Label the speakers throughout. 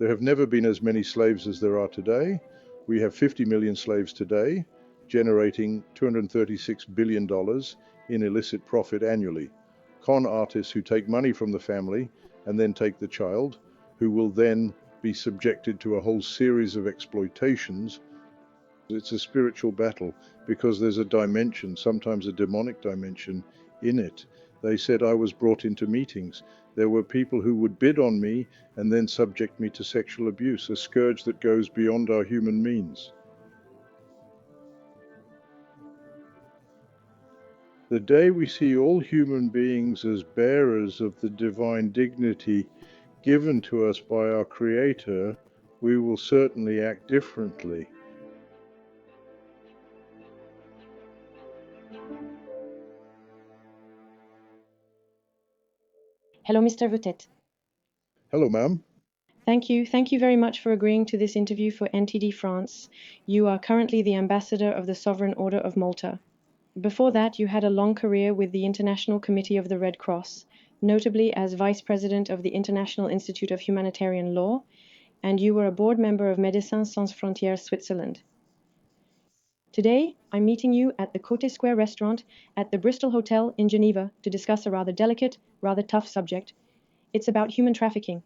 Speaker 1: There have never been as many slaves as there are today. We have 50 million slaves today, generating $236 billion in illicit profit annually. Con artists who take money from the family and then take the child, who will then be subjected to a whole series of exploitations. It's a spiritual battle because there's a dimension, sometimes a demonic dimension, in it. They said I was brought into meetings. There were people who would bid on me and then subject me to sexual abuse, a scourge that goes beyond our human means. The day we see all human beings as bearers of the divine dignity given to us by our Creator, we will certainly act differently.
Speaker 2: Hello, Mr. Veuthey.
Speaker 1: Hello, ma'am.
Speaker 2: Thank you. Thank you very much for agreeing to this interview for NTD France. You are currently the ambassador of the Sovereign Order of Malta. Before that, you had a long career with the International Committee of the Red Cross, notably as Vice President of the International Institute of Humanitarian Law, and you were a board member of Médecins Sans Frontières Switzerland. Today, I'm meeting you at the Côté Square restaurant at the Bristol Hotel in Geneva to discuss a rather delicate, rather tough subject. It's about human trafficking.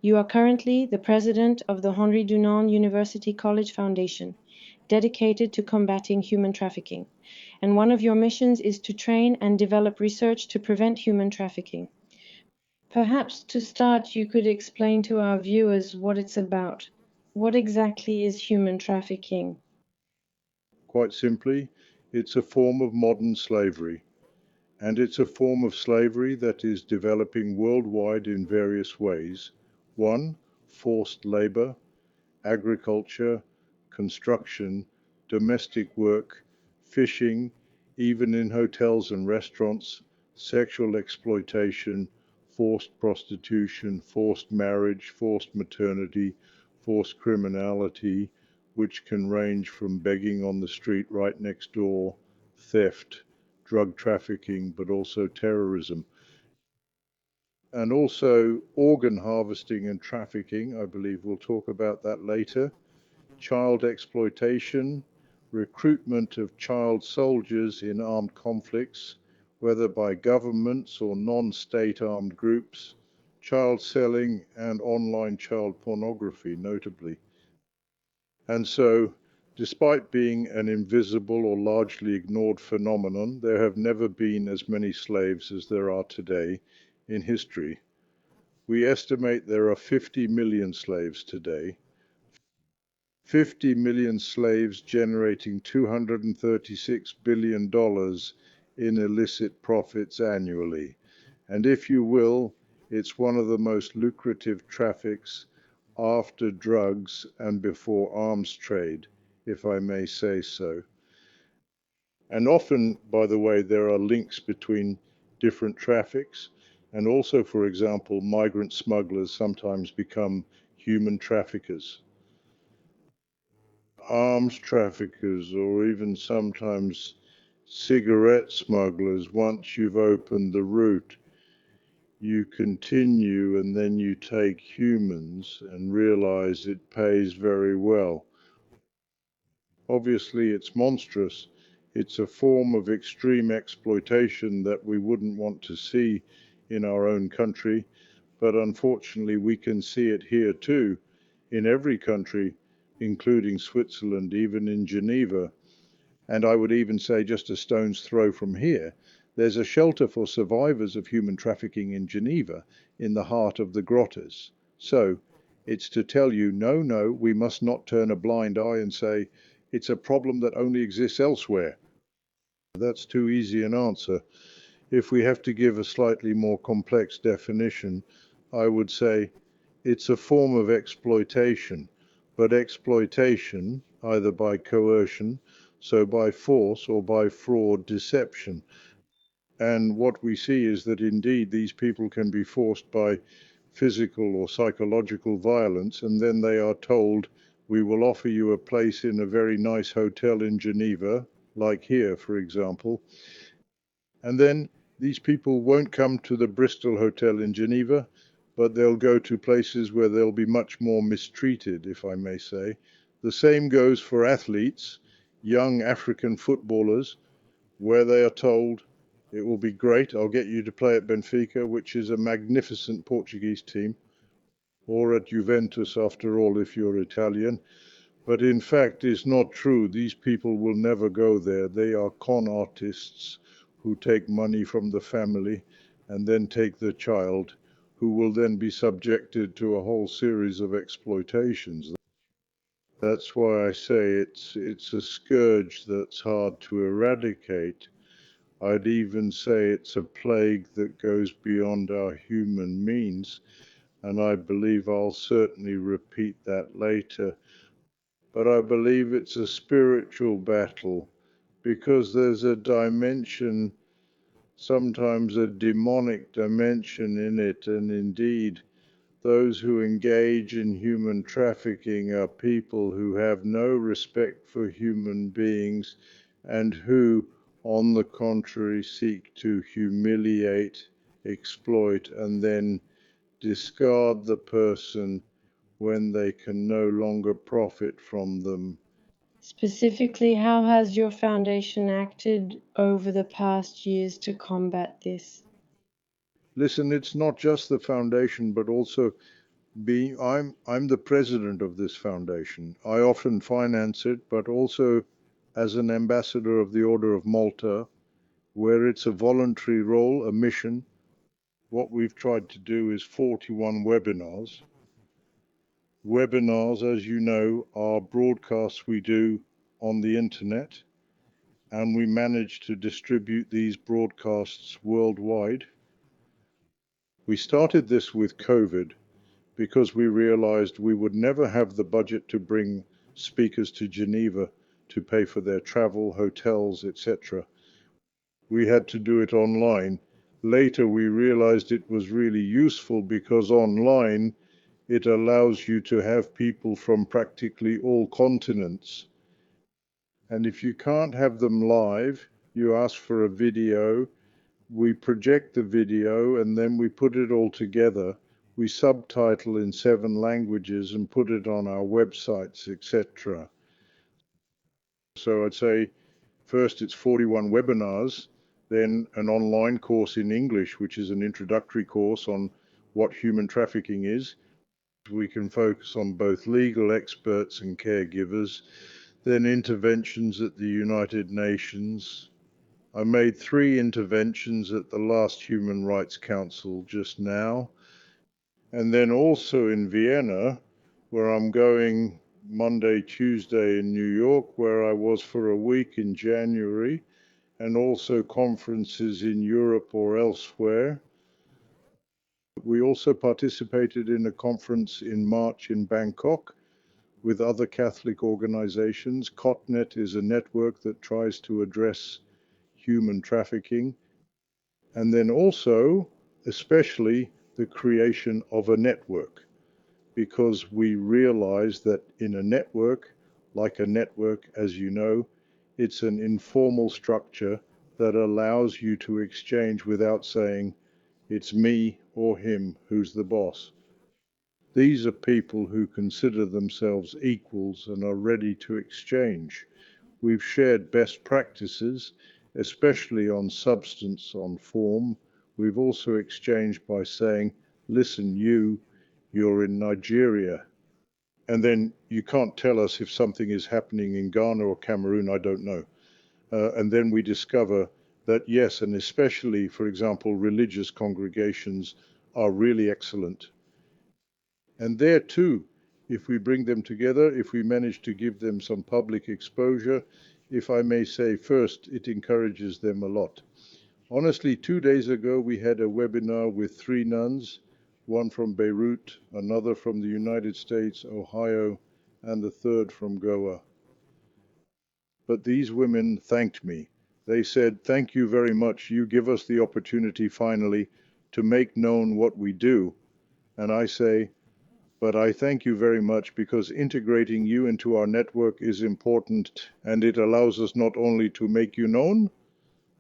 Speaker 2: You are currently the president of the Henri Dunant University College Foundation, dedicated to combating human trafficking. And one of your missions is to train and develop research to prevent human trafficking. Perhaps to start, you could explain to our viewers what it's about. What exactly is human trafficking?
Speaker 1: Quite simply, it's a form of modern slavery. And it's a form of slavery that is developing worldwide in various ways. One, forced labor, agriculture, construction, domestic work, fishing, even in hotels and restaurants, sexual exploitation, forced prostitution, forced marriage, forced maternity, forced criminality, which can range from begging on the street right next door, theft, drug trafficking, but also terrorism. And also organ harvesting and trafficking. I believe we'll talk about that later. Child exploitation, recruitment of child soldiers in armed conflicts, whether by governments or non-state armed groups, child selling and online child pornography, notably. And so, despite being an invisible or largely ignored phenomenon, there have never been as many slaves as there are today in history. We estimate there are 50 million slaves today. 50 million slaves generating $236 billion in illicit profits annually. And if you will, it's one of the most lucrative traffics after drugs and before arms trade, if I may say so. And often, by the way, there are links between different traffics. And also, for example, migrant smugglers sometimes become human traffickers. Arms traffickers, or even sometimes cigarette smugglers. Once you've opened the route, you continue and then you take humans and realize it pays very well. Obviously, it's monstrous. It's a form of extreme exploitation that we wouldn't want to see in our own country, but unfortunately, we can see it here too, in every country, including Switzerland, even in Geneva. And I would even say just a stone's throw from here, there's a shelter for survivors of human trafficking in Geneva, in the heart of the grottos. So it's to tell you, no, we must not turn a blind eye and say, it's a problem that only exists elsewhere. That's too easy an answer. If we have to give a slightly more complex definition, I would say it's a form of exploitation, but exploitation either by coercion, so by force, or by fraud, deception. And what we see is that indeed these people can be forced by physical or psychological violence, and then they are told, we will offer you a place in a very nice hotel in Geneva, like here, for example. And then these people won't come to the Bristol Hotel in Geneva, but they'll go to places where they'll be much more mistreated, if I may say. The same goes for athletes, young African footballers, where they are told, it will be great, I'll get you to play at Benfica, which is a magnificent Portuguese team, or at Juventus, after all, if you're Italian. But in fact, it's not true. These people will never go there. They are con artists who take money from the family and then take the child, who will then be subjected to a whole series of exploitations. That's why I say it's a scourge that's hard to eradicate. I'd even say it's a plague that goes beyond our human means, and I believe I'll certainly repeat that later. But I believe it's a spiritual battle, because there's a dimension, sometimes a demonic dimension in it, and indeed those who engage in human trafficking are people who have no respect for human beings and who, on the contrary, seek to humiliate, exploit, and then discard the person when they can no longer profit from them.
Speaker 2: Specifically, how has your foundation acted over the past years to combat this?
Speaker 1: Listen, it's not just the foundation, but also I'm the president of this foundation. I often finance it, but also as an ambassador of the Order of Malta, where it's a voluntary role, a mission. What we've tried to do is 41 webinars. Webinars, as you know, are broadcasts we do on the internet, and we manage to distribute these broadcasts worldwide. We started this with COVID because we realized we would never have the budget to bring speakers to Geneva to pay for their travel, hotels, etc. We had to do it online. Later, we realized it was really useful because online it allows you to have people from practically all continents. And if you can't have them live, you ask for a video. We project the video and then we put it all together. We subtitle in 7 languages and put it on our websites, etc. So I'd say first it's 41 webinars, then an online course in English, which is an introductory course on what human trafficking is. We can focus on both legal experts and caregivers, then interventions at the United Nations. I made 3 interventions at the last Human Rights Council just now, and then also in Vienna, where I'm going Monday, Tuesday in New York, where I was for a week in January, and also conferences in Europe or elsewhere. We also participated in a conference in March in Bangkok with other Catholic organizations. COTNET is a network that tries to address human trafficking. And then also, especially, the creation of a network, because we realize that in a network, like a network, as you know, it's an informal structure that allows you to exchange without saying, it's me or him who's the boss. These are people who consider themselves equals and are ready to exchange. We've shared best practices, especially on substance, on form. We've also exchanged by saying, listen, you're in Nigeria. And then you can't tell us if something is happening in Ghana or Cameroon, I don't know. And then we discover that yes, and especially, for example, religious congregations are really excellent. And there too, if we bring them together, if we manage to give them some public exposure, if I may say first, it encourages them a lot. Honestly, 2 days ago, we had a webinar with 3 nuns, one from Beirut, another from the United States, Ohio, and the third from Goa. But these women thanked me. They said, thank you very much. You give us the opportunity finally to make known what we do. And I say, but I thank you very much because integrating you into our network is important, and it allows us not only to make you known,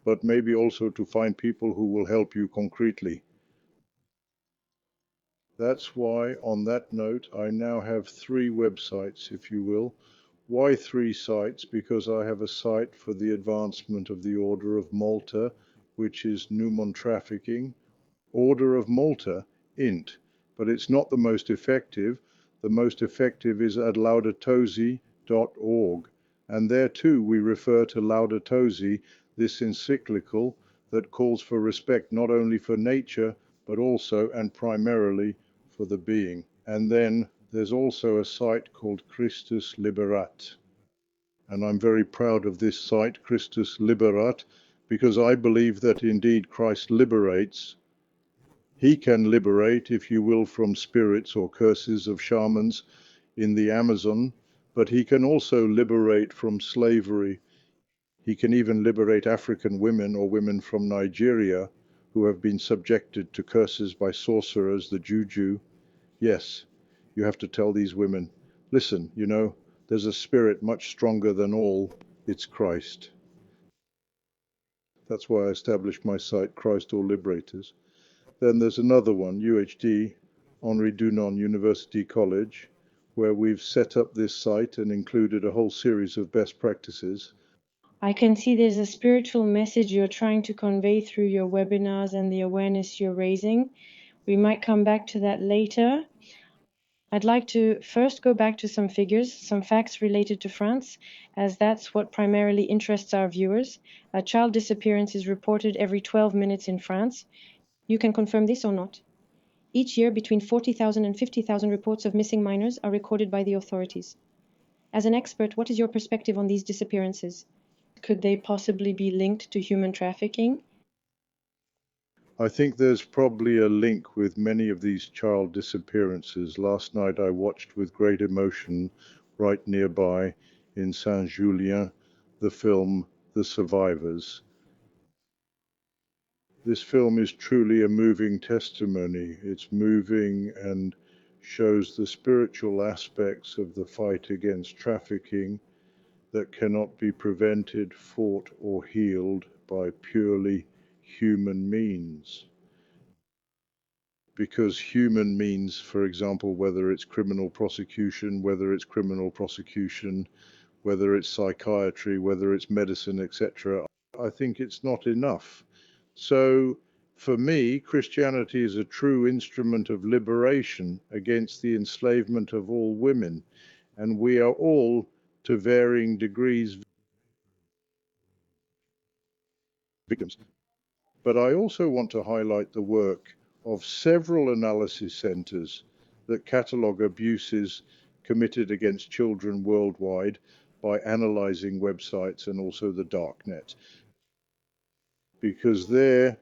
Speaker 1: but maybe also to find people who will help you concretely. That's why, on that note, I now have 3 websites, if you will. Why 3 sites? Because I have a site for the advancement of the Order of Malta, which is Numon Trafficking, Order of Malta, int. But it's not the most effective. The most effective is at laudatosi.org. And there too we refer to Laudato Si, this encyclical that calls for respect not only for nature, but also and primarily for the being. And then there's also a site called Christus Liberat. And I'm very proud of this site, Christus Liberat, because I believe that indeed Christ liberates. He can liberate, if you will, from spirits or curses of shamans in the Amazon, but he can also liberate from slavery. He can even liberate African women or women from Nigeria who have been subjected to curses by sorcerers, the juju. Yes, you have to tell these women, listen, there's a spirit much stronger than all. It's Christ. That's why I established my site, Christ or Liberators. Then there's another one, UHD, Henri Dunant University College, where we've set up this site and included a whole series of best practices.
Speaker 2: I can see there's a spiritual message you're trying to convey through your webinars and the awareness you're raising. We might come back to that later. I'd like to first go back to some figures, some facts related to France, as that's what primarily interests our viewers. A child disappearance is reported every 12 minutes in France. You can confirm this or not. Each year, between 40,000 and 50,000 reports of missing minors are recorded by the authorities. As an expert, what is your perspective on these disappearances? Could they possibly be linked to human trafficking?
Speaker 1: I think there's probably a link with many of these child disappearances. Last night I watched with great emotion, right nearby in Saint-Julien, the film The Survivors. This film is truly a moving testimony. It's moving and shows the spiritual aspects of the fight against trafficking that cannot be prevented, fought, or healed by purely human means. Because human means, for example, whether it's criminal prosecution, whether it's psychiatry, whether it's medicine, etc., I think it's not enough. So for me, Christianity is a true instrument of liberation against the enslavement of all women, and we are all, to varying degrees, victims. But I also want to highlight the work of several analysis centers that catalog abuses committed against children worldwide by analyzing websites and also the darknet. Because there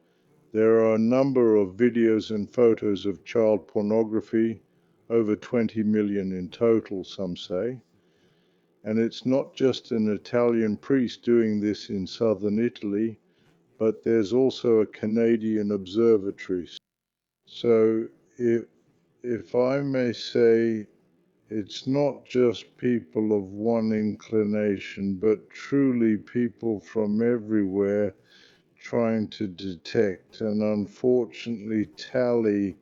Speaker 1: are a number of videos and photos of child pornography, over 20 million in total, some say. And it's not just an Italian priest doing this in southern Italy, but there's also a Canadian observatory. So if I may say, it's not just people of one inclination, but truly people from everywhere trying to detect and unfortunately tally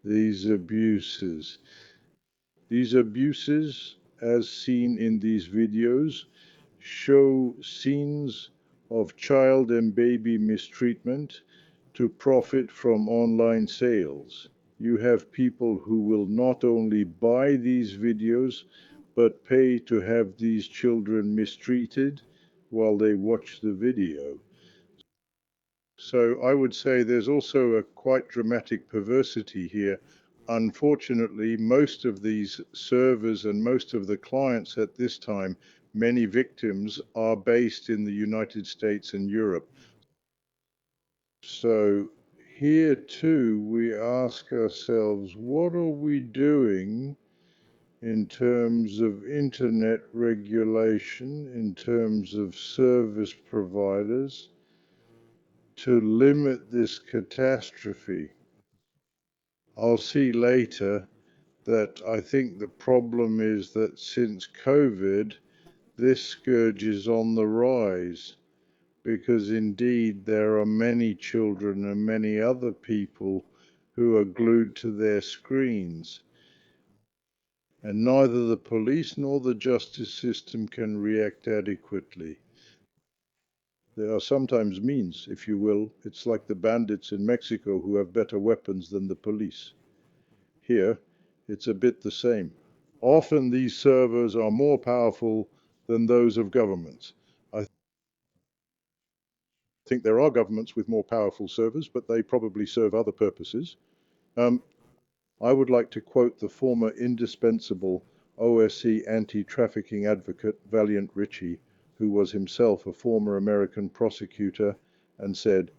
Speaker 1: these abuses. These abuses, as seen in these videos, show scenes of child and baby mistreatment to profit from online sales. You have people who will not only buy these videos, but pay to have these children mistreated while they watch the video. So I would say there's also a quite dramatic perversity here. Unfortunately, most of these servers and most of the clients at this time, many victims, are based in the United States and Europe. So here too, we ask ourselves, what are we doing in terms of internet regulation, in terms of service providers, to limit this catastrophe? I'll see later that I think the problem is that since COVID, this scourge is on the rise, because indeed there are many children and many other people who are glued to their screens. And neither the police nor the justice system can react adequately. There are sometimes means, if you will. It's like the bandits in Mexico who have better weapons than the police. Here, it's a bit the same. Often these servers are more powerful than those of governments. I think there are governments with more powerful servers, but they probably serve other purposes. I would like to quote the former indispensable OSC anti-trafficking advocate Valiant Ritchie, who was himself a former American prosecutor, and said,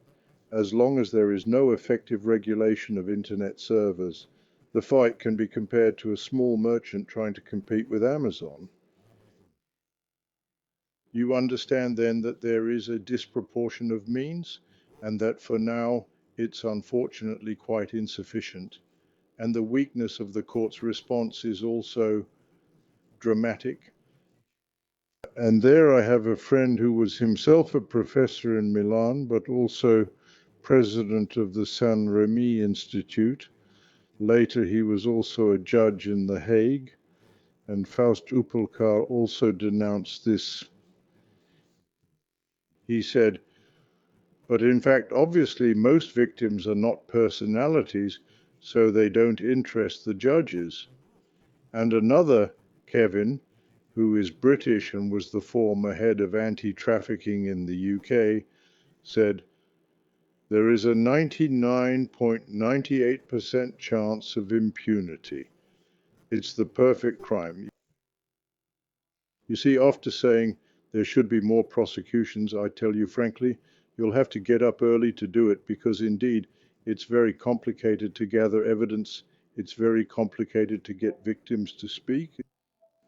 Speaker 1: "As long as there is no effective regulation of internet servers, the fight can be compared to a small merchant trying to compete with Amazon." You understand then that there is a disproportion of means, and that for now it's unfortunately quite insufficient. And the weakness of the court's response is also dramatic. And there I have a friend who was himself a professor in Milan, but also president of the San Remi Institute. Later he was also a judge in The Hague, and Faust Uppelkar also denounced this. He said, "But in fact, obviously, most victims are not personalities, so they don't interest the judges." And another, Kevin, who is British and was the former head of anti-trafficking in the UK, said, "There is a 99.98% chance of impunity. It's the perfect crime." You see, after saying there should be more prosecutions, I tell you frankly, you'll have to get up early to do it, because indeed it's very complicated to gather evidence. It's very complicated to get victims to speak.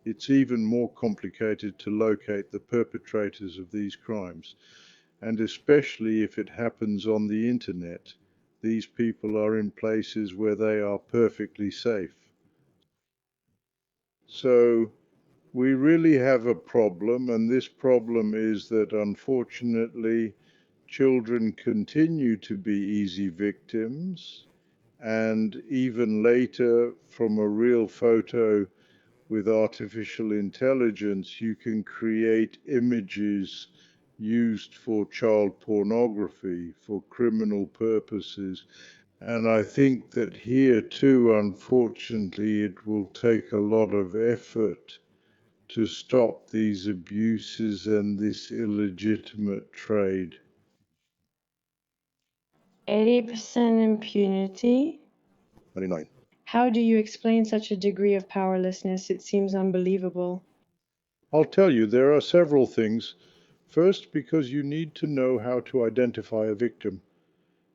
Speaker 1: It's even more complicated to locate the perpetrators of these crimes. And especially if it happens on the internet, these people are in places where they are perfectly safe. So we really have a problem, and this problem is that unfortunately children continue to be easy victims, and even later, from a real photo with artificial intelligence, you can create images used for child pornography, for criminal purposes. And I think that here too, unfortunately, it will take a lot of effort to stop these abuses and this illegitimate trade.
Speaker 2: 80% impunity?
Speaker 1: 99.
Speaker 2: How do you explain such a degree of powerlessness? It seems unbelievable.
Speaker 1: I'll tell you, there are several things. First, because you need to know how to identify a victim.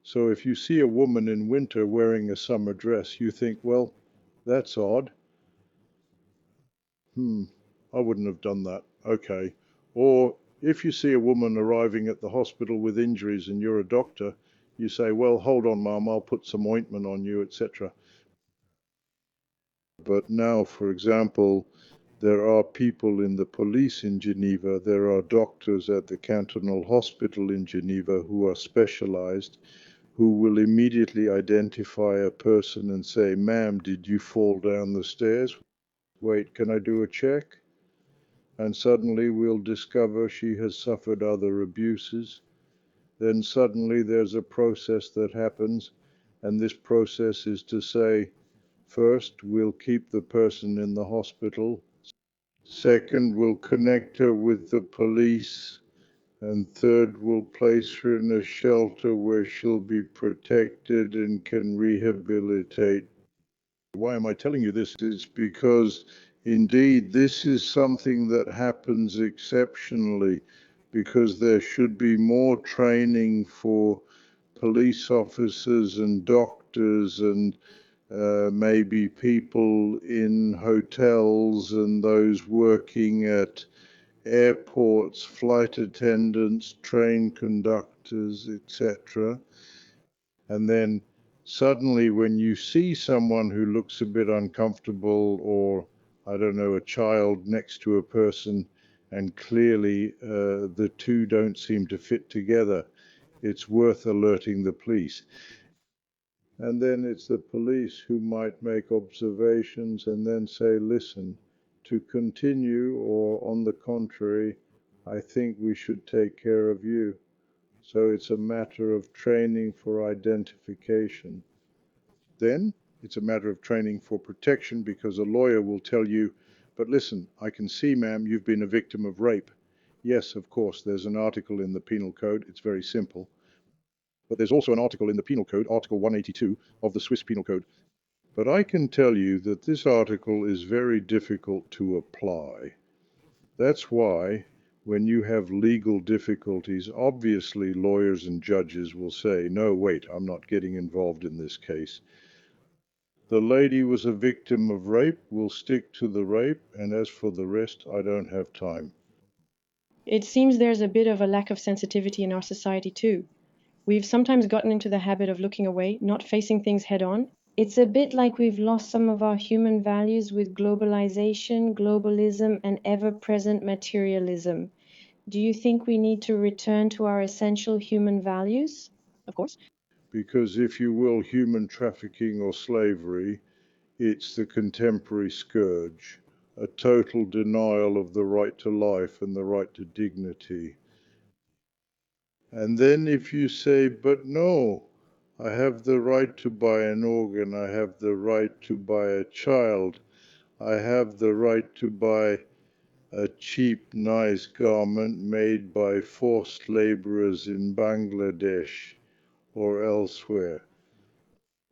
Speaker 1: So if you see a woman in winter wearing a summer dress, you think, well, that's odd. I wouldn't have done that. Okay. Or if you see a woman arriving at the hospital with injuries and you're a doctor, you say, well, hold on, ma'am, I'll put some ointment on you, etc. But now, for example, there are people in the police in Geneva, there are doctors at the cantonal hospital in Geneva who are specialized, who will immediately identify a person and say, ma'am, did you fall down the stairs? Wait, can I do a check? And suddenly we'll discover she has suffered other abuses. Then suddenly there's a process that happens, and this process is to say, first, we'll keep the person in the hospital. Second, we'll connect her with the police. And third, we'll place her in a shelter where she'll be protected and can rehabilitate. Why am I telling you this? It's because indeed this is something that happens exceptionally, because there should be more training for police officers and doctors and maybe people in hotels and those working at airports, flight attendants, train conductors, etc. And then suddenly, when you see someone who looks a bit uncomfortable, or I don't know, a child next to a person, and clearly the two don't seem to fit together, it's worth alerting the police. And then it's the police who might make observations and then say, listen, to continue, or on the contrary, I think we should take care of you. So it's a matter of training for identification. Then it's a matter of training for protection, because a lawyer will tell you, but listen, I can see, ma'am, you've been a victim of rape. Yes, of course, there's an article in the Penal Code. It's very simple. But there's also an article in the Penal Code, Article 182 of the Swiss Penal Code. But I can tell you that this article is very difficult to apply. That's why, when you have legal difficulties, obviously lawyers and judges will say, no, wait, I'm not getting involved in this case. The lady was a victim of rape, we'll stick to the rape, and as for the rest, I don't have time.
Speaker 2: It seems there's a bit of a lack of sensitivity in our society too. We've sometimes gotten into the habit of looking away, not facing things head on. It's a bit like we've lost some of our human values with globalization, globalism, and ever present materialism. Do you think we need to return to our essential human values? Of course.
Speaker 1: Because if you will, human trafficking or slavery, it's the contemporary scourge, a total denial of the right to life and the right to dignity. And then if you say, but no, I have the right to buy an organ, I have the right to buy a child, I have the right to buy a cheap, nice garment made by forced laborers in Bangladesh or elsewhere.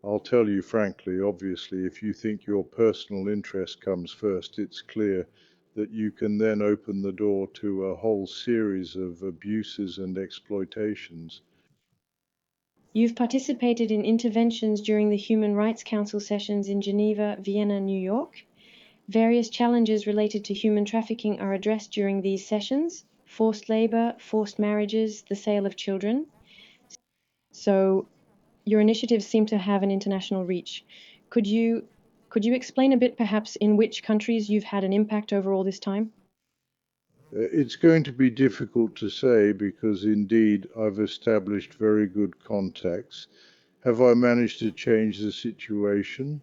Speaker 1: I'll tell you frankly, obviously, if you think your personal interest comes first, it's clear that you can then open the door to a whole series of abuses and exploitations.
Speaker 2: You've participated in interventions during the Human Rights Council sessions in Geneva, Vienna, New York. Various challenges related to human trafficking are addressed during these sessions: forced labor, forced marriages, the sale of children. So your initiatives seem to have an international reach. Could you explain a bit perhaps in which countries you've had an impact over all this time?
Speaker 1: It's going to be difficult to say because indeed I've established very good contacts. Have I managed to change the situation?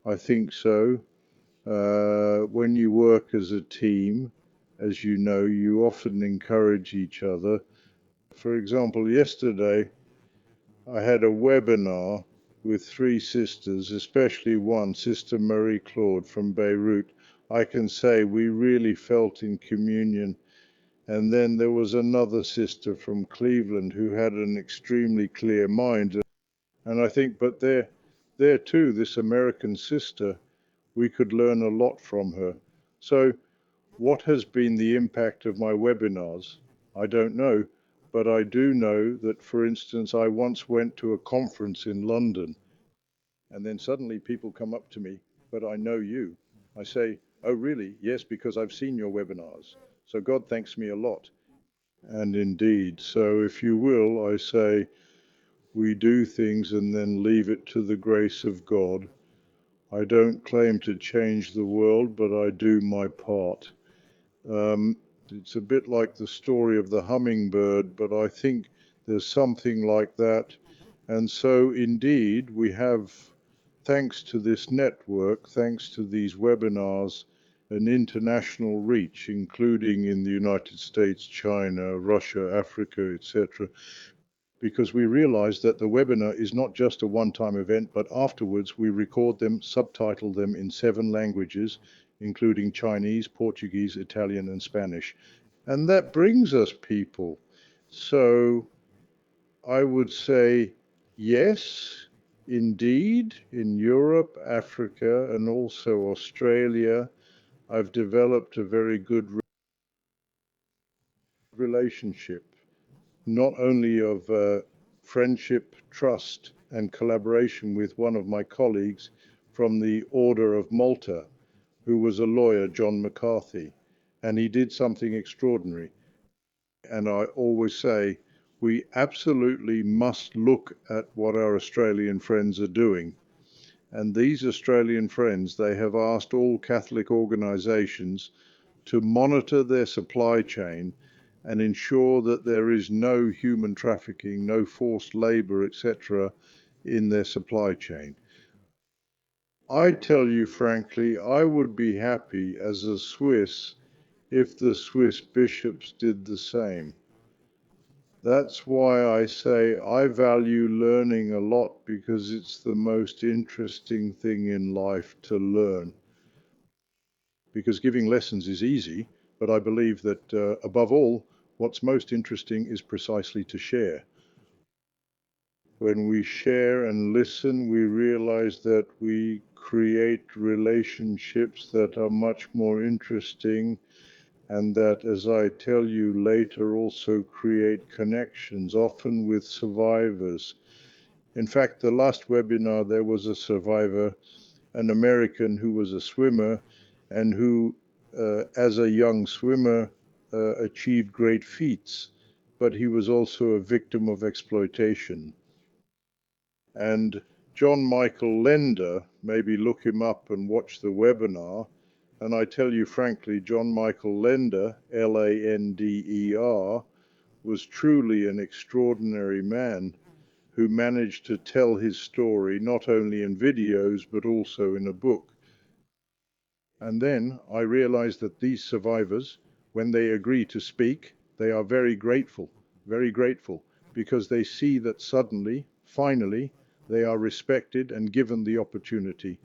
Speaker 1: I think so. When you work as a team, as you know, you often encourage each other. For example, yesterday I had a webinar with three sisters, especially one, Sister Marie Claude from Beirut. I can say we really felt in communion. And then there was another sister from Cleveland who had an extremely clear mind. And I think, but there too, this American sister, we could learn a lot from her. So what has been the impact of my webinars? I don't know, but I do know that, for instance, I once went to a conference in London, and then suddenly people come up to me, but I know you. I say, oh, really? Yes, because I've seen your webinars. So God thanks me a lot. And indeed, so if you will, I say, we do things and then leave it to the grace of God. I don't claim to change the world, but I do my part. Um, it's a bit like the story of the hummingbird, but I think there's something like that. And so, indeed, we have, thanks to this network, thanks to these webinars, an international reach, including in the United States, China, Russia, Africa, etc., because we realize that the webinar is not just a one-time event, but afterwards we record them, subtitle them in 7 languages, including Chinese, Portuguese, Italian, and Spanish. And that brings us people. So I would say yes, indeed, in Europe, Africa, and also Australia, I've developed a very good relationship, not only of friendship, trust, and collaboration with one of my colleagues from the Order of Malta, who was a lawyer, John McCarthy, and he did something extraordinary. And I always say, we absolutely must look at what our Australian friends are doing. And these Australian friends, they have asked all Catholic organisations to monitor their supply chain and ensure that there is no human trafficking, no forced labour, etc., in their supply chain. I tell you frankly, I would be happy as a Swiss if the Swiss bishops did the same. That's why I say I value learning a lot, because it's the most interesting thing in life to learn. Because giving lessons is easy, but I believe that above all, what's most interesting is precisely to share. When we share and listen, we realize that we create relationships that are much more interesting, and that, as I tell you later, also create connections, often with survivors. In fact, the last webinar, there was a survivor, an American who was a swimmer and who, as a young swimmer, achieved great feats, but he was also a victim of exploitation. And John Michael Lender, maybe look him up and watch the webinar. And I tell you frankly, John Michael Lender, L-A-N-D-E-R, was truly an extraordinary man who managed to tell his story not only in videos but also in a book. And then I realized that these survivors, when they agree to speak, they are very grateful, because they see that suddenly, finally, they are respected and given the opportunity.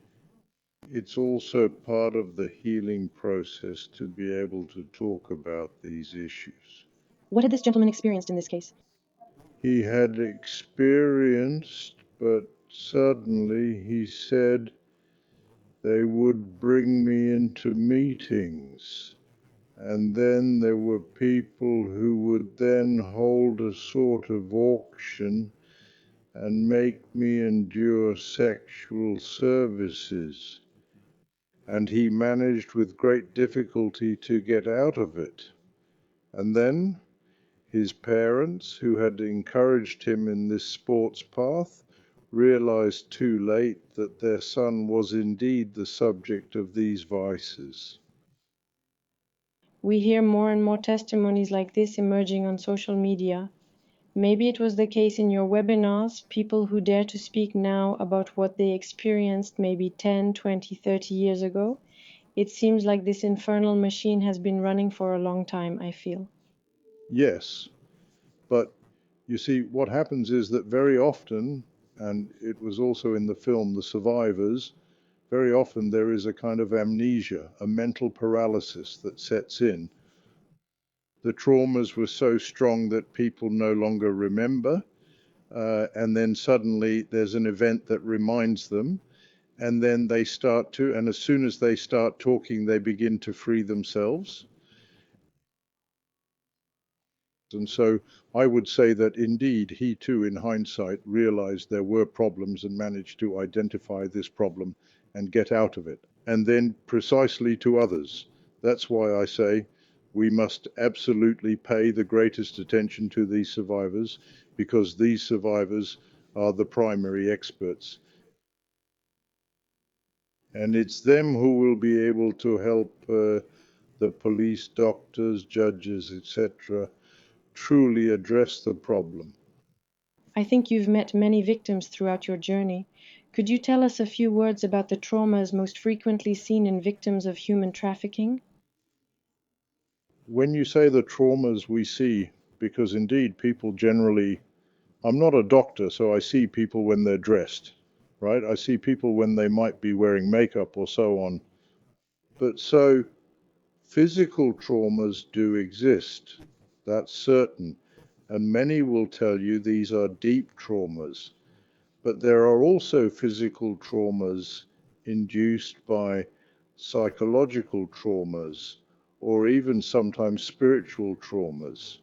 Speaker 1: It's also part of the healing process to be able to talk about these issues.
Speaker 2: What had this gentleman experienced in this case?
Speaker 1: He had experienced, but suddenly he said they would bring me into meetings. And then there were people who would then hold a sort of auction and make me endure sexual services. And he managed with great difficulty to get out of it. And then his parents, who had encouraged him in this sports path, realized too late that their son was indeed the subject of these vices.
Speaker 2: We hear more and more testimonies like this emerging on social media. Maybe it was the case in your webinars, people who dare to speak now about what they experienced maybe 10, 20, 30 years ago. It seems like this infernal machine has been running for a long time, I feel.
Speaker 1: Yes, but you see, what happens is that very often, and it was also in the film, The Survivors, very often there is a kind of amnesia, a mental paralysis that sets in. The traumas were so strong that people no longer remember, and then suddenly there's an event that reminds them, and then they start to, and as soon as they start talking, they begin to free themselves. And so I would say that indeed he too, in hindsight, realized there were problems and managed to identify this problem and get out of it. And then precisely to others. That's why I say we must absolutely pay the greatest attention to these survivors, because these survivors are the primary experts. And it's them who will be able to help the police, doctors, judges, etc., truly address the problem.
Speaker 2: I think you've met many victims throughout your journey. Could you tell us a few words about the traumas most frequently seen in victims of human trafficking?
Speaker 1: When you say the traumas we see, because indeed people generally, I'm not a doctor, so I see people when they're dressed, right? I see people when they might be wearing makeup or so on. But so physical traumas do exist, that's certain. And many will tell you these are deep traumas. But there are also physical traumas induced by psychological traumas, or even sometimes spiritual traumas.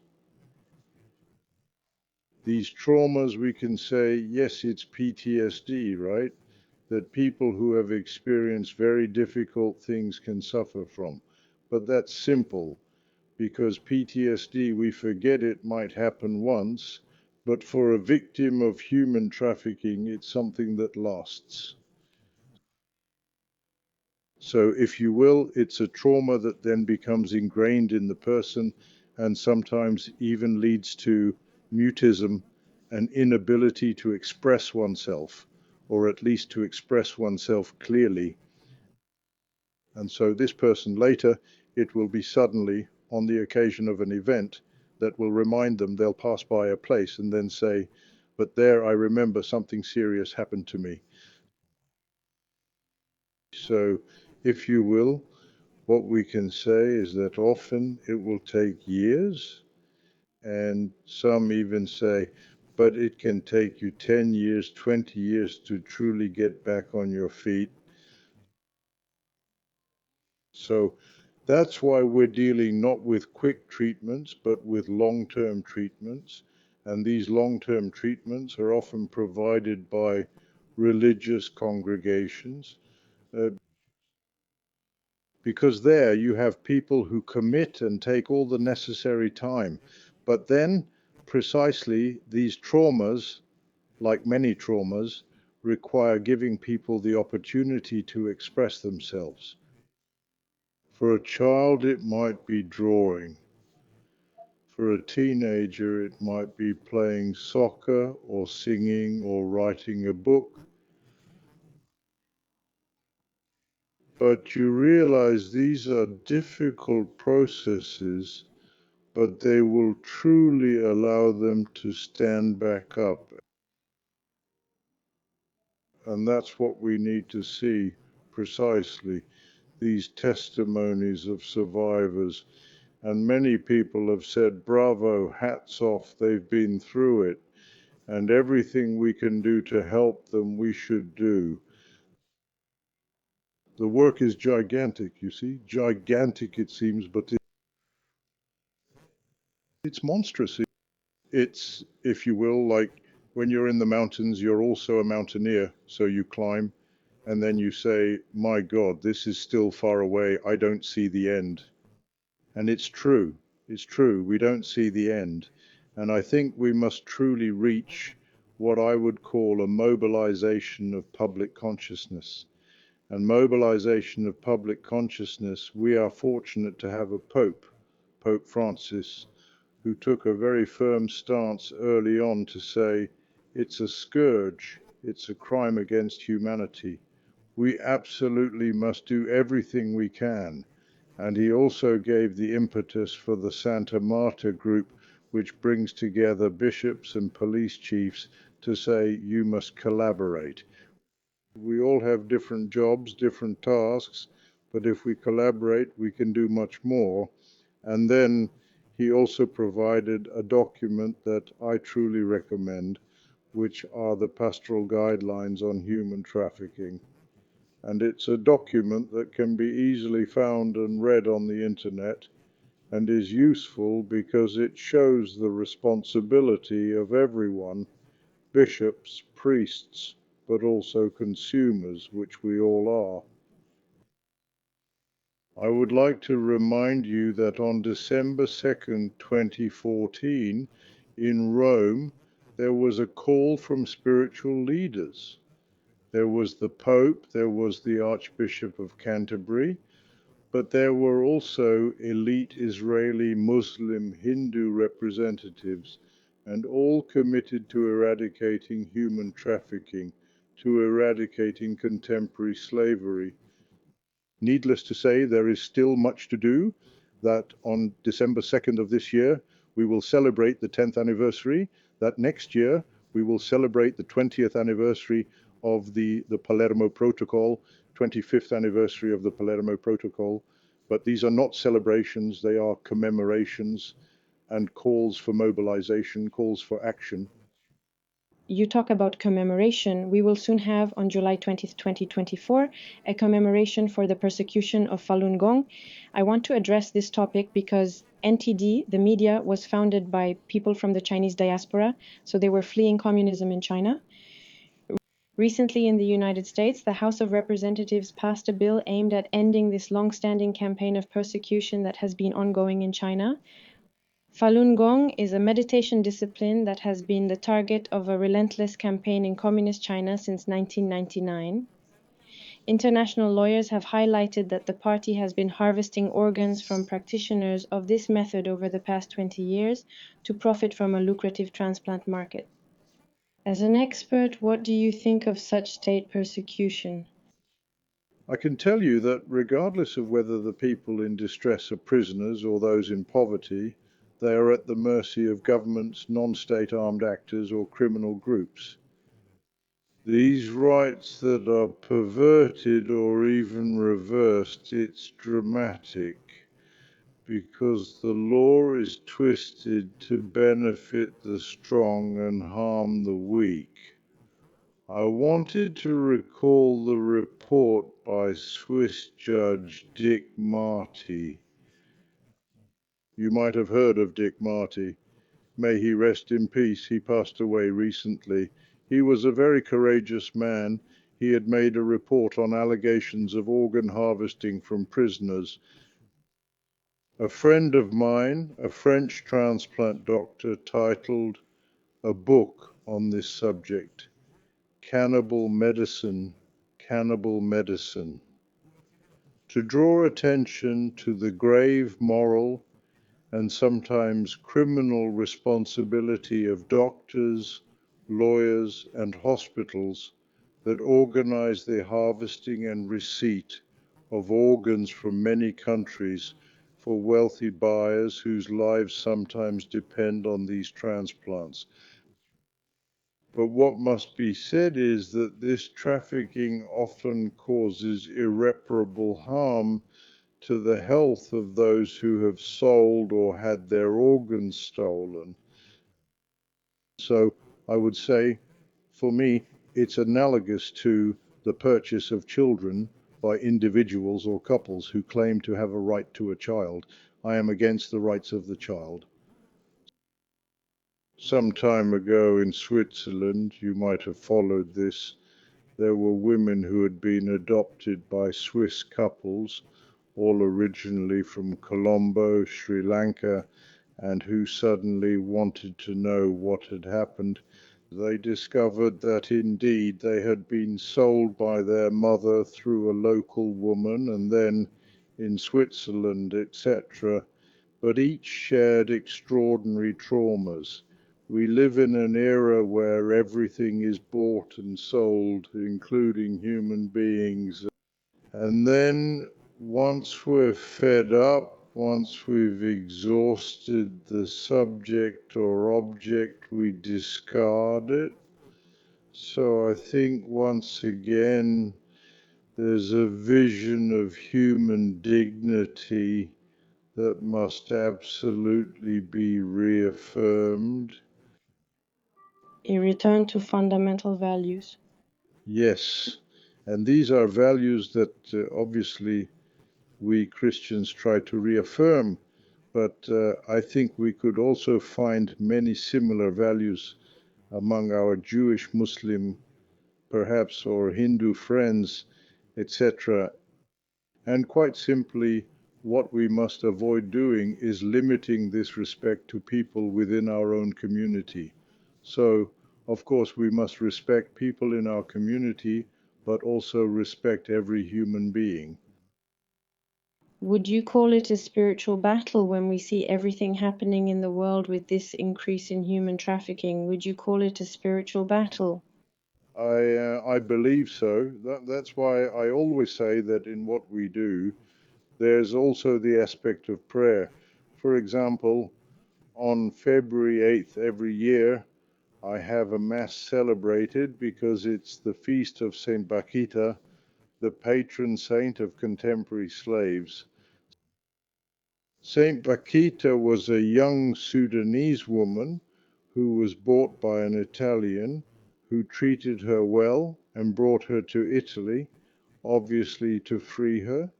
Speaker 1: These traumas, we can say, yes, it's PTSD, right? That people who have experienced very difficult things can suffer from. But that's simple, because PTSD, we forget it might happen once, but for a victim of human trafficking, it's something that lasts. So, if you will, it's a trauma that then becomes ingrained in the person and sometimes even leads to mutism an inability to express oneself, or at least to express oneself clearly. And so this person later, it will be suddenly on the occasion of an event that will remind them they'll pass by a place and then say, but there I remember something serious happened to me. So if you will, what we can say is that often it will take years, and some even say, but it can take you 10 years, 20 years to truly get back on your feet. So that's why we're dealing not with quick treatments, but with long-term treatments. And these long-term treatments are often provided by religious congregations, because there you have people who commit and take all the necessary time. But then precisely these traumas, like many traumas, require giving people the opportunity to express themselves. For a child, it might be drawing. For a teenager, it might be playing soccer or singing or writing a book. But you realize these are difficult processes, but they will truly allow them to stand back up. And that's what we need to see precisely, these testimonies of survivors. And many people have said, bravo, hats off, they've been through it. And everything we can do to help them, we should do. The work is gigantic, you see, gigantic it seems, but it's monstrous. It's, if you will, like when you're in the mountains, you're also a mountaineer, so you climb, and then you say, my God, this is still far away, I don't see the end. And it's true, we don't see the end. And I think we must truly reach what I would call a mobilization of public consciousness. And mobilization of public consciousness, we are fortunate to have a Pope, Pope Francis, who took a very firm stance early on to say, it's a scourge, it's a crime against humanity. We absolutely must do everything we can. And he also gave the impetus for the Santa Marta group, which brings together bishops and police chiefs to say, you must collaborate. We all have different jobs, different tasks, but if we collaborate, we can do much more. And then he also provided a document that I truly recommend, which are the pastoral guidelines on human trafficking. And it's a document that can be easily found and read on the internet and is useful because it shows the responsibility of everyone, bishops, priests, but also consumers, which we all are. I would like to remind you that on December 2nd, 2014, in Rome, there was a call from spiritual leaders. There was the Pope, there was the Archbishop of Canterbury, but there were also elite Israeli Muslim Hindu representatives, and all committed to eradicating human trafficking, to eradicating contemporary slavery. Needless to say, there is still much to do. That on December 2nd of this year, we will celebrate the 10th anniversary. That next year, we will celebrate the 20th anniversary of the Palermo Protocol, 25th anniversary of the Palermo Protocol. But these are not celebrations, they are commemorations and calls for mobilization, calls for action.
Speaker 2: You talk about commemoration. We will soon have on July 20th, 2024, a commemoration for the persecution of Falun Gong. I want to address this topic because NTD, the media, was founded by people from the Chinese diaspora, so they were fleeing communism in China. Recently in the United States, the House of Representatives passed a bill aimed at ending this long-standing campaign of persecution that has been ongoing in China. Falun Gong is a meditation discipline that has been the target of a relentless campaign in Communist China since 1999. International lawyers have highlighted that the party has been harvesting organs from practitioners of this method over the past 20 years to profit from a lucrative transplant market. As an expert, what do you think of such state persecution?
Speaker 1: I can tell you that regardless of whether the people in distress are prisoners or those in poverty, they are at the mercy of governments, non-state armed actors or criminal groups. These rights that are perverted or even reversed, it's dramatic because the law is twisted to benefit the strong and harm the weak. I wanted to recall the report by Swiss judge Dick Marty. You might have heard of Dick Marty. May he rest in peace. He passed away recently. He was a very courageous man. He had made a report on allegations of organ harvesting from prisoners. A friend of mine, a French transplant doctor, titled a book on this subject, Cannibal Medicine, Cannibal Medicine, to draw attention to the grave moral and sometimes criminal responsibility of doctors, lawyers, and hospitals that organize the harvesting and receipt of organs from many countries for wealthy buyers whose lives sometimes depend on these transplants. But what must be said is that this trafficking often causes irreparable harm to the health of those who have sold or had their organs stolen. So I would say, for me, it's analogous to the purchase of children by individuals or couples who claim to have a right to a child. I am against the rights of the child. Some time ago in Switzerland, you might have followed this, there were women who had been adopted by Swiss couples, all originally from Colombo, Sri Lanka, and who suddenly wanted to know what had happened. They discovered that indeed they had been sold by their mother through a local woman and then in Switzerland, etc. But each shared extraordinary traumas. We live in an era where everything is bought and sold, including human beings. And then once we're fed up, once we've exhausted the subject or object, we discard it. So I think once again, there's a vision of human dignity that must absolutely be reaffirmed.
Speaker 2: A return to fundamental values.
Speaker 1: Yes, and these are values that obviously we Christians try to reaffirm, but I think we could also find many similar values among our Jewish, Muslim, perhaps, or Hindu friends, etc. And quite simply, what we must avoid doing is limiting this respect to people within our own community. So, of course, we must respect people in our community, but also respect every human being.
Speaker 2: Would you call it a spiritual battle when we see everything happening in the world with this increase in human trafficking? Would you call it a spiritual battle?
Speaker 1: I believe so. That's why I always say that in what we do, there's also the aspect of prayer. For example, on February 8th every year, I have a mass celebrated because it's the feast of Saint Bakita, the patron saint of contemporary slaves. Saint Bakita was a young Sudanese woman who was bought by an Italian who treated her well and brought her to Italy, obviously to free her.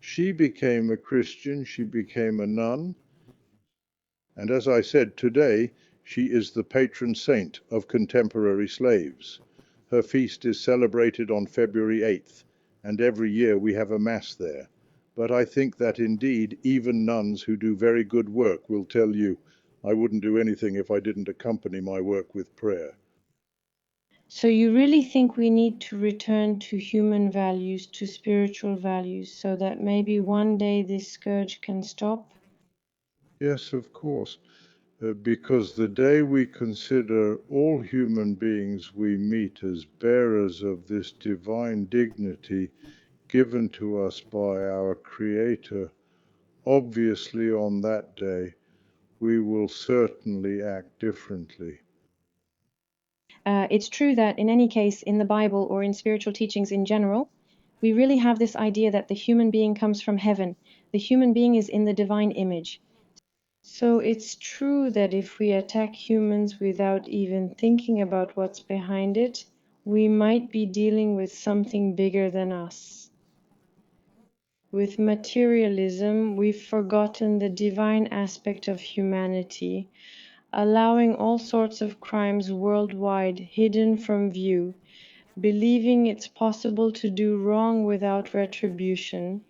Speaker 1: She became a Christian, she became a nun, and as I said, today she is the patron saint of contemporary slaves. Her feast is celebrated on February 8th, and every year we have a mass there. But I think that indeed even nuns who do very good work will tell you, I wouldn't do anything if I didn't accompany my work with prayer.
Speaker 2: So you really think we need to return to human values, to spiritual values, so that maybe one day this scourge can stop?
Speaker 1: Yes, of course. because the day we consider all human beings we meet as bearers of this divine dignity given to us by our Creator, obviously on that day we will certainly act differently.
Speaker 2: It's true that in any case, in the Bible or in spiritual teachings in general, we really have this idea that the human being comes from heaven. The human being is in the divine image. So it's true that if we attack humans without even thinking about what's behind it, we might be dealing with something bigger than us. With materialism, we've forgotten the divine aspect of humanity, allowing all sorts of crimes worldwide hidden from view, believing it's possible to do wrong without retribution.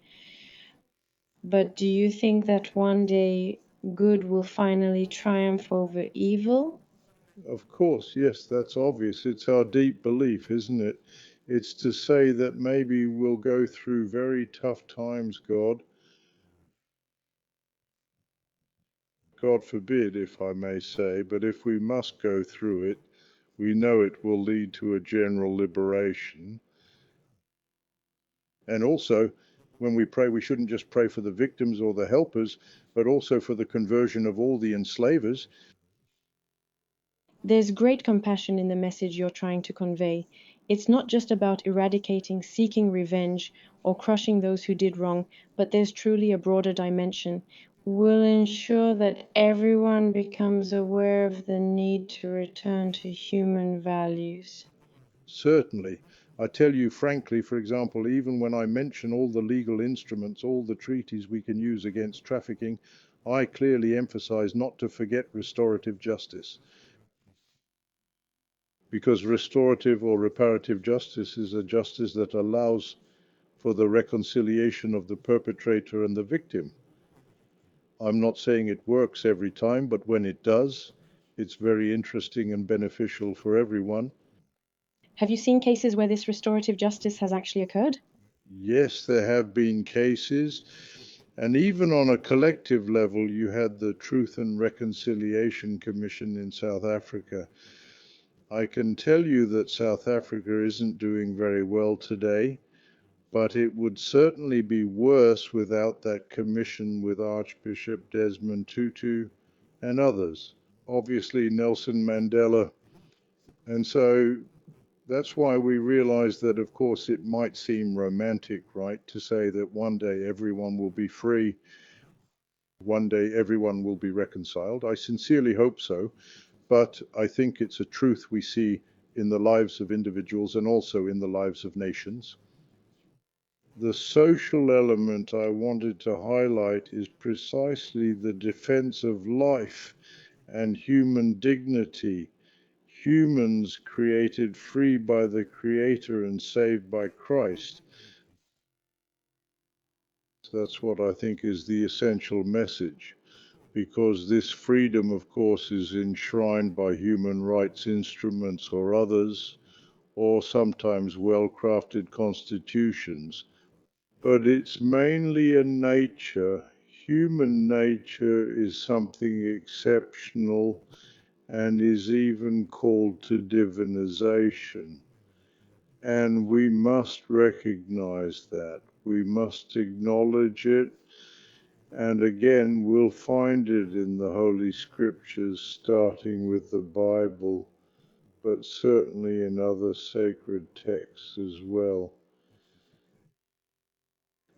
Speaker 2: But do you think that one day good will finally triumph over evil?
Speaker 1: Of course, yes, that's obvious. It's our deep belief, isn't it? It's to say that maybe we'll go through very tough times, God forbid, if I may say, but if we must go through it, we know it will lead to a general liberation. And also, when we pray, we shouldn't just pray for the victims or the helpers, but also for the conversion of all the enslavers.
Speaker 2: There's great compassion in the message you're trying to convey. It's not just about eradicating, seeking revenge, or crushing those who did wrong, but there's truly a broader dimension. We'll ensure that everyone becomes aware of the need to return to human values.
Speaker 1: Certainly. I tell you frankly, for example, even when I mention all the legal instruments, all the treaties we can use against trafficking, I clearly emphasize not to forget restorative justice. Because restorative or reparative justice is a justice that allows for the reconciliation of the perpetrator and the victim. I'm not saying it works every time, but when it does, it's very interesting and beneficial for everyone.
Speaker 2: Have you seen cases where this restorative justice has actually occurred?
Speaker 1: Yes, there have been cases, and even on a collective level, you had the Truth and Reconciliation Commission in South Africa. I can tell you that South Africa isn't doing very well today, but it would certainly be worse without that commission with Archbishop Desmond Tutu and others. Obviously, Nelson Mandela. And so that's why we realize that, of course, it might seem romantic, right, to say that one day everyone will be free, one day everyone will be reconciled. I sincerely hope so, but I think it's a truth we see in the lives of individuals and also in the lives of nations. The social element I wanted to highlight is precisely the defense of life and human dignity. Humans created free by the Creator and saved by Christ. That's what I think is the essential message, because this freedom, of course, is enshrined by human rights instruments or others, or sometimes well-crafted constitutions. But it's mainly a nature. Human nature is something exceptional and is even called to divinization. And we must recognize that. We must acknowledge it. And again, we'll find it in the Holy Scriptures, starting with the Bible, but certainly in other sacred texts as well.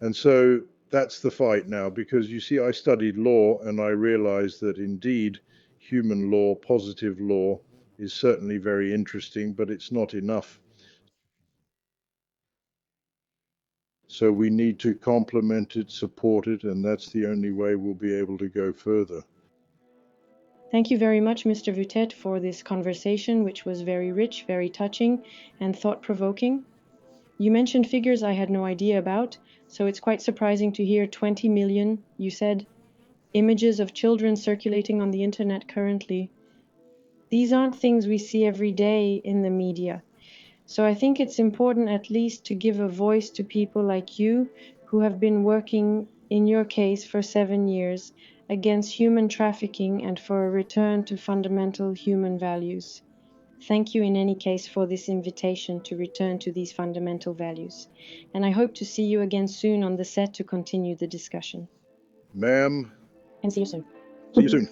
Speaker 1: And so that's the fight now, because you see, I studied law and I realized that indeed human law, positive law, is certainly very interesting, but it's not enough. So we need to complement it, support it, and that's the only way we'll be able to go further.
Speaker 2: Thank you very much, Mr. Veuthey, for this conversation, which was very rich, very touching, and thought-provoking. You mentioned figures I had no idea about, so it's quite surprising to hear 20 million, you said, images of children circulating on the internet currently. These aren't things we see every day in the media. So I think it's important at least to give a voice to people like you who have been working in your case for 7 years against human trafficking and for a return to fundamental human values. Thank you in any case for this invitation to return to these fundamental values, and I hope to see you again soon on the set to continue the discussion.
Speaker 1: Ma'am,
Speaker 2: And see you soon.
Speaker 1: see you soon.